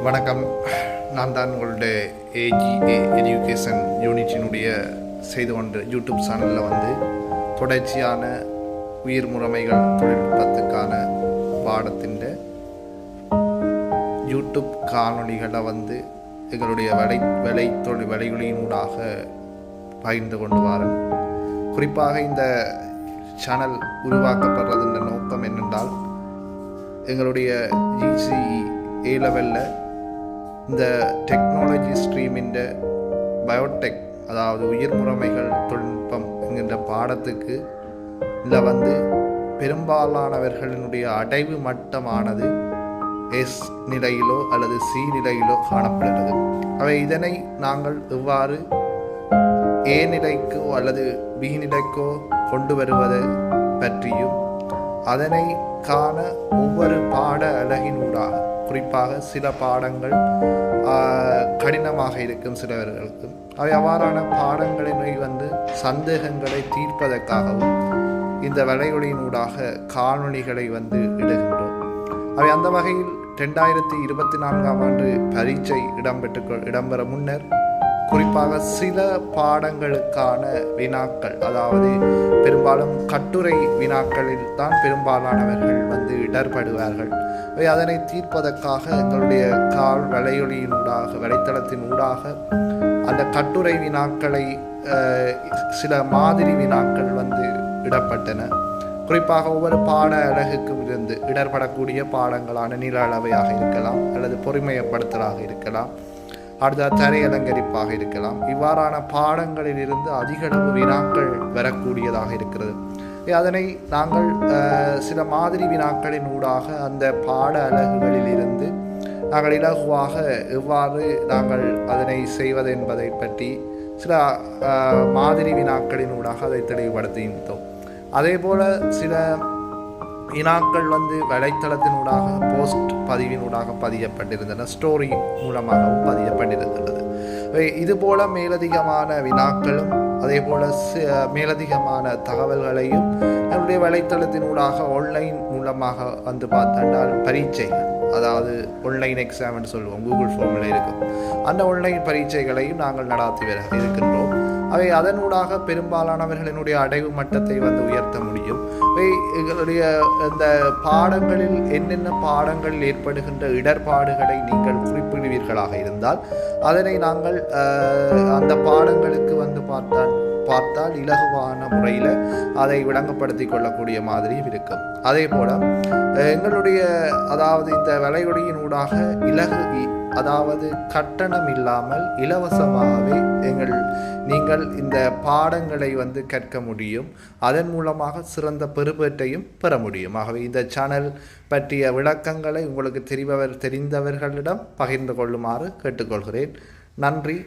வணக்கம். நான் தான் உங்களுடைய ஏஜிஏ எஜுகேஷன் யூனிட்டினுடைய செய்து கொண்டு யூடியூப் சேனலில் தொடர்ச்சியான உயிர் முறைமைகள் தொழில்நுட்பத்துக்கான பாடத்தின் யூடியூப் காணொளிகளை எங்களுடைய வலையொலியினூடாக பகிர்ந்து கொண்டு வரேன். குறிப்பாக இந்த சேனல் உருவாக்கப்படுறதுன்ற நோக்கம் என்னென்றால், எங்களுடைய ஜிசிஇ ஏ லெவலில் இந்த டெக்னாலஜி ஸ்ட்ரீமின் பயோடெக், அதாவது உயிர் முறைமைகள் தொழில்நுட்பம் என்கின்ற பாடத்துக்கு இதில் பெரும்பாலானவர்களினுடைய அடைவு மட்டமானது எஸ் நிலையிலோ அல்லது சி நிலையிலோ காணப்படுகிறது. அவை இதனை நாங்கள் எவ்வாறு ஏ நிலைக்கோ அல்லது பி நிலைக்கோ கொண்டு வருவது பற்றியும், அதனை காண ஒவ்வொரு பாட அலகினூடாக, குறிப்பாக சில பாடங்கள் கடினமாக இருக்கும் சிலவர்களுக்கு, அவை அவ்வாறான பாடங்களினை சந்தேகங்களை தீர்ப்பதற்காகவும் இந்த வலையொலியினூடாக காணொளிகளை இடுகின்றோம். அவை அந்த வகையில் 2024ஆம் ஆண்டு பரீட்சை இடம்பெற முன்னர் குறிப்பாக சில பாடங்களுக்கான வினாக்கள், அதாவது பெரும்பாலும் கட்டுரை வினாக்களில் தான் பெரும்பாலானவர்கள் இடர்படுவார்கள். அதனை தீர்ப்பதற்காக எங்களுடைய வலைத்தளத்தின் ஊடாக அந்த கட்டுரை வினாக்களை சில மாதிரி வினாக்கள் இடப்பட்டன. குறிப்பாக ஒவ்வொரு பாட அலகுக்கும் இருந்து இடர்படக்கூடிய பாடங்களான நில அளவையாக இருக்கலாம், அல்லது பொறுமையப்படுத்தலாக இருக்கலாம், அடுத்த தரை அலங்கரிப்பாக இருக்கலாம். இவ்வாறான பாடங்களில் இருந்து அதிகளவு வினாக்கள் வரக்கூடியதாக இருக்கிறது. அதனை நாங்கள் சில மாதிரி வினாக்களின் ஊடாக அந்த பாட அலகுகளில் இருந்து நாங்கள் இலகுவாக எவ்வாறு நாங்கள் அதனை செய்வது என்பதை பற்றி சில மாதிரி வினாக்களின் ஊடாக அதை தெளிவுபடுத்தியிருந்தோம். அதே போல சில வினாக்கள் வலைத்தளத்தினூடாக போஸ்ட் பதிவினூடாக பதியப்பட்டிருந்தன, ஸ்டோரி மூலமாகவும் பதியப்பட்டிருந்தது. இதுபோல மேலதிகமான வினாக்களும் அதே போல மேலதிகமான தகவல்களையும் நம்முடைய வலைத்தளத்தினூடாக ஆன்லைன் மூலமாக பார்த்தால் பரீட்சைகள், அதாவது ஆன்லைன் எக்ஸாம்னு சொல்லுவோம், கூகுள் ஃபார்மில் இருக்கும், அந்த ஆன்லைன் பரீட்சைகளையும் நாங்கள் நடாத்தி இருக்கின்றோம். அவை அதனூடாக பெரும்பாலானவர்களினுடைய அடைவு மட்டத்தை உயர்த்த முடியும். எங்களுடைய இந்த பாடங்களில் என்னென்ன பாடங்களில் ஏற்படுகின்ற இடர்பாடுகளை நீங்கள் குறிப்பிடுவீர்களாக இருந்தால் அதனை நாங்கள் அந்த பாடங்களுக்கு பார்த்தால் இலகுவான முறையில் அதை விளங்கப்படுத்தி கொள்ளக்கூடிய மாதிரியும் இருக்கும். அதே போல எங்களுடைய இந்த வலையொலியினூடாக அதாவது கட்டணம் இல்லாமல் இலவசமாகவே நீங்கள் இந்த பாடங்களை கற்க முடியும். அதன் மூலமாக சிறந்த பெறுபேற்றையும் பெற முடியும். ஆகவே இந்த சேனல் பற்றிய விளக்கங்களை உங்களுக்கு தெரிந்தவர்களிடம் பகிர்ந்து கொள்ளுமாறு கேட்டுக்கொள்கிறேன். நன்றி.